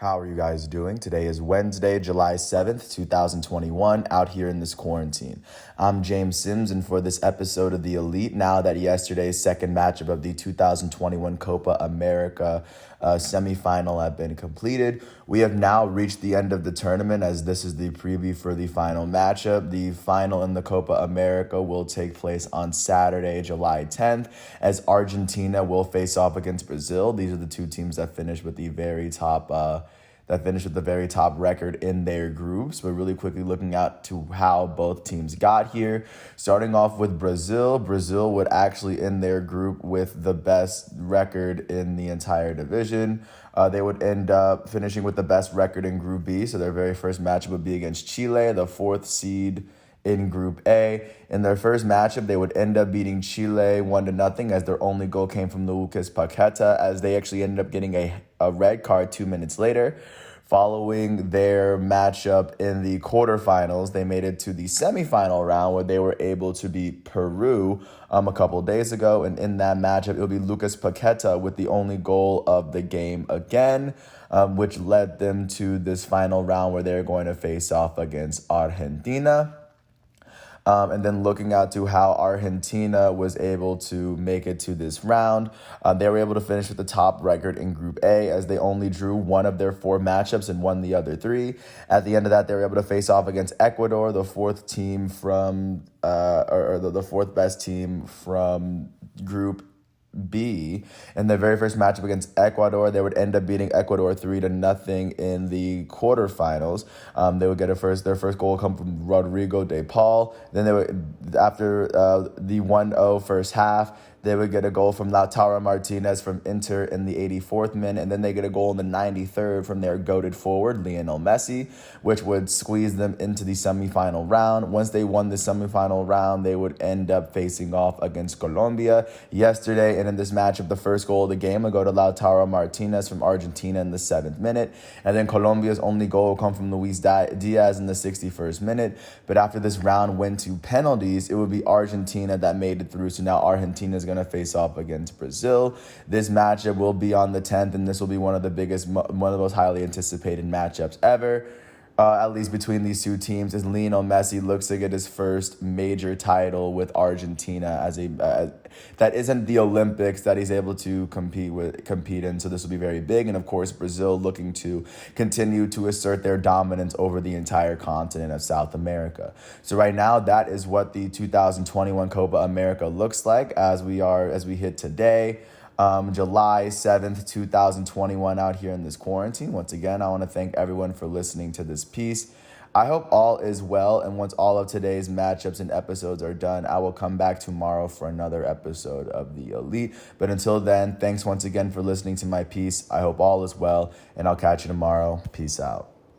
How are you guys doing? Today is Wednesday, July 7th, 2021, out here in this quarantine. I'm James Sims, and for this episode of The Elite, now that yesterday's second matchup of the 2021 Copa América semifinal have been completed, we have now reached the end of the tournament, as this is the preview for the final matchup. The final in the Copa América will take place on Saturday, July 10th, as Argentina will face off against Brazil. These are the two teams that finished with the very top record in their groups. We're really quickly looking at to how both teams got here. Starting off with Brazil. Brazil would actually end their group with the best record in the entire division. They would end up finishing with the best record in Group B. So their very first matchup would be against Chile, the fourth seed in Group A. In their first matchup, they would end up beating Chile 1-0, as their only goal came from Lucas Paqueta, as they actually ended up getting a red card 2 minutes later. Following their matchup in the quarterfinals, they made it to the semifinal round, where they were able to beat Peru a couple days ago. And in that matchup, it will be Lucas Paqueta with the only goal of the game again, which led them to this final round where they're going to face off against Argentina. And then looking out to how Argentina was able to make it to this round, they were able to finish with the top record in Group A, as they only drew one of their four matchups and won the other three. At the end of that, they were able to face off against Ecuador, the fourth team from, the fourth best team from Group B. In their very first matchup against Ecuador, they would end up beating Ecuador 3-0 in the quarterfinals. They would get their first goal come from Rodrigo de Paul. Then they would, after the 1-0 first half, they would get a goal from Lautaro Martinez from Inter in the 84th minute, and then they get a goal in the 93rd from their goated forward, Lionel Messi, which would squeeze them into the semifinal round. Once they won the semifinal round, they would end up facing off against Colombia yesterday, and in this matchup, the first goal of the game would go to Lautaro Martinez from Argentina in the 7th minute, and then Colombia's only goal will come from Luis Diaz in the 61st minute. But after this round went to penalties, it would be Argentina that made it through, so now Argentina is going to face off against Brazil. This matchup will be on the 10th, and this will be one of the most highly anticipated matchups ever, at least between these two teams, as Lionel Messi looks to get his first major title with Argentina that isn't the Olympics that he's able to compete in. So this will be very big. And of course, Brazil looking to continue to assert their dominance over the entire continent of South America. So right now, that is what the 2021 Copa America looks like as we hit today. July 7th, 2021, out here in this quarantine. Once again, I want to thank everyone for listening to this piece. I hope all is well, and once all of today's matchups and episodes are done, I will come back tomorrow for another episode of The Elite. But until then, thanks once again for listening to my piece. I hope all is well, and I'll catch you tomorrow. Peace out.